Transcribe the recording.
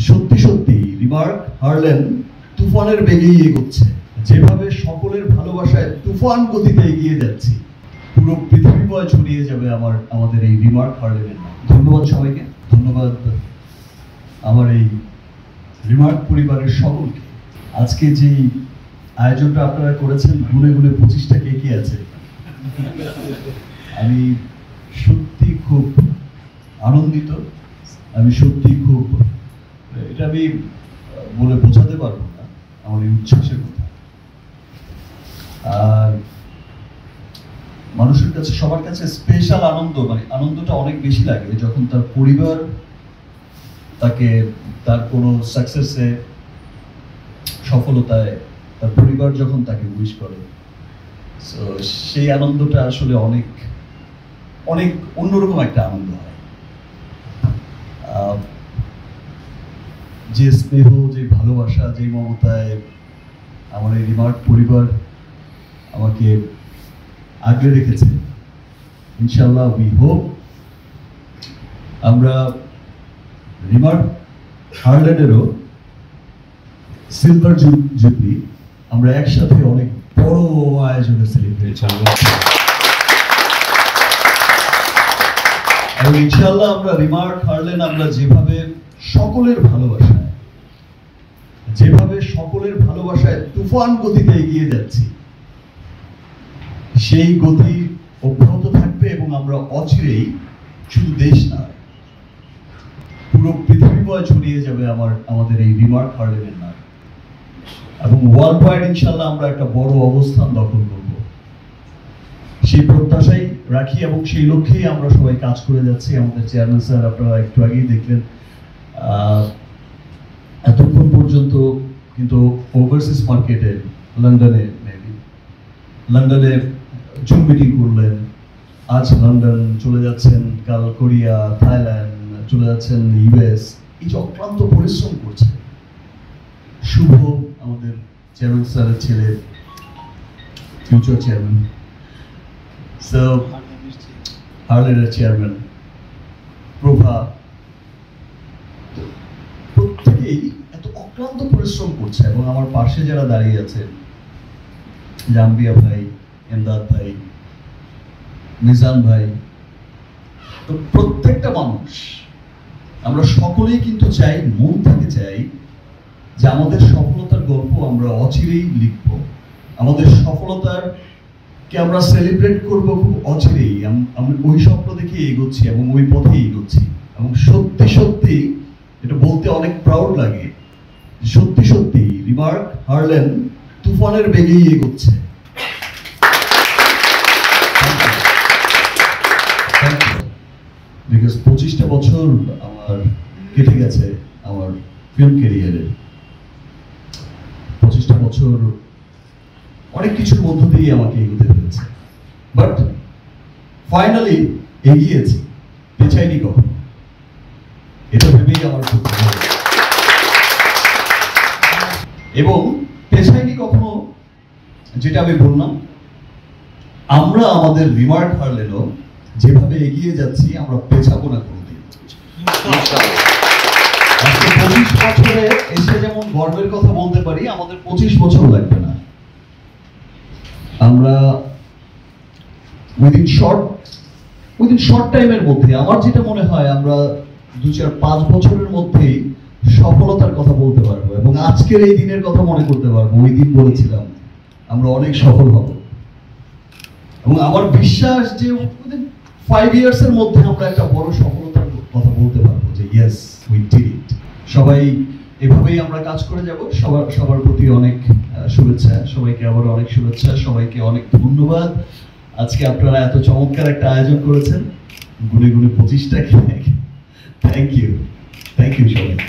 সত্যি সত্যি রিমার্ক হারলেন তুফানের বেগেই এগোচ্ছে। যেভাবে সকলের ভালোবাসায় তুফান গতিতে এগিয়ে যাচ্ছি, পুরো পৃথিবীময় ছড়িয়ে যাবে আমাদের এই রিমার্ক হারলেনের নাম। ধন্যবাদ সবাইকে, ধন্যবাদ আমার এই রিমার্ক পরিবারের সকলকে। আজকে যে আয়োজনটা আপনারা করেছেন, গুনে গুনে 25টা কেকি আছে। আমি সত্যি খুব আনন্দিত, আমি সত্যি খুব, এটা আমি বলে বোঝাতে পারবো না আমার এই উচ্ছ্বাসের কথা। আর মানুষের কাছে, সবার কাছে স্পেশাল আনন্দ, মানে আনন্দটা অনেক বেশি লাগে যখন তার পরিবার তাকে তার কোনো সাকসেসে, সফলতায় তার পরিবার যখন তাকে উইশ করে, সো সেই আনন্দটা আসলে অনেক অনেক অন্যরকম একটা আনন্দ হয়। যে স্নেহ, যে ভালোবাসা, যে মমতায় আমার এই রিমার্ক পরিবার আমাকে আগলে রেখেছে, ইনশাআল্লাহ উই হোপ আমরা রিমার্ক হারলেনেরও সিলভার জুবলি আমরা একসাথে অনেক বড় আয়োজনে সেলিব্রেট করব। এবং ইনশাআল্লাহ আমরা রিমার্ক হারলেন আমরা যেভাবে সকলের ভালোবাসায় তুফান গতিতে এগিয়ে যাচ্ছি, সেই গতি অব্যাহত থাকবে এবং আমরা অচিরেই শুধু দেশ না, পুরো পৃথিবীময় ছড়িয়ে যাবে আমাদের এই রিমার্ক হারলেনের নাম। এবং ওয়ার্ল্ড ওয়াইড ইনশাআল্লাহ আমরা একটা বড় অবস্থান দখল করব, সেই প্রত্যাশাই রাখি এবং সেই লক্ষ্যেই আমরা সবাই কাজ করে যাচ্ছি। আমাদের চেয়ারম্যান স্যার, আপনারা একটু আগেই দেখলেন, এতক্ষণ পর্যন্ত কিন্তু ওভারসিজ মার্কেটে লন্ডনে জুম মিটিং করলেন, আজ লন্ডন চলে যাচ্ছেন, কাল কোরিয়া, থাইল্যান্ড চলে যাচ্ছেন, ইউএস। এই যে অক্লান্ত পরিশ্রম করছে শুভ, আমাদের চেয়ারম্যান স্যারের ছেলে, ফিউচার চেয়ারম্যান, হারলেনের চেয়ারম্যান প্রভা, প্রত্যেকেই এত অক্লান্ত পরিশ্রম করছে। এবং আমার পাশে যারা দাঁড়িয়ে আছেন, জাম্বিয়া ভাই, এমদাদ ভাই, মিজান ভাই, তো প্রত্যেকটা মানুষ, আমরা সকলেই কিন্তু চাই, মন থেকে চাই যে আমাদের সফলতার গল্প আমরা অচিরেই লিখব, আমাদের সফলতাকে আমরা সেলিব্রেট করব খুব অচিরেই। আমরা ওই স্বপ্ন দেখে এগোচ্ছি এবং ওই পথে এগোচ্ছি। এবং সত্যি সত্যি এটা বলতে অনেক প্রাউড লাগে, সত্যি সত্যি রিমার্ক হারলেন তুফানের বেগেই এগোচ্ছে। বিকজ 25টা বছর আমার কেটে গেছে আমার ফিল্ম ক্যারিয়ারে। 25টা বছর অনেক কিছুর মধ্য দিয়ে আমাকে এগোতে হয়েছে, বাট ফাইনালি এগিয়েছি, পেছাইনি কখনো। এটা ভেবেই আমার খুব ভালো লাগে। এবং পেছাইনি কখনো, যেটা আমি বললাম, আমরা আমাদের রিমার্ক হারলেনও যেভাবে এগিয়ে যাচ্ছি, আমরা পেছাবো না কোনোদিন। 25 বছরে এসে যেমন গর্বের কথা বলতে পারি, আমাদের 25 বছর লাগবে না। আমরা উইদিন শর্ট টাইমের মধ্যে, আমার যেটা মনে হয়, আমরা 2-4-5 বছরের মধ্যেই সফলতার কথা বলতে পারবো এবং আজকের এই দিনের কথা মনে করতে পারবো। ওই দিন বলেছিলাম আমরা অনেক সফল হব, এবং আমার বিশ্বাস যে 5 ইয়ার্সের মধ্যে আমরা একটা বড় সফলতার কথা বলতে পারবো যে ইয়েস, উই ডিড ইট। সবাই এভাবেই আমরা কাজ করে যাব। সবার প্রতি অনেক শুভেচ্ছা, সবাইকে আবার অনেক শুভেচ্ছা, সবাইকে অনেক ধন্যবাদ। আজকে আপনারা এত চমৎকার একটা আয়োজন করেছেন, গুনে গুনে 25টা। থ্যাংক ইউ সবাইকে।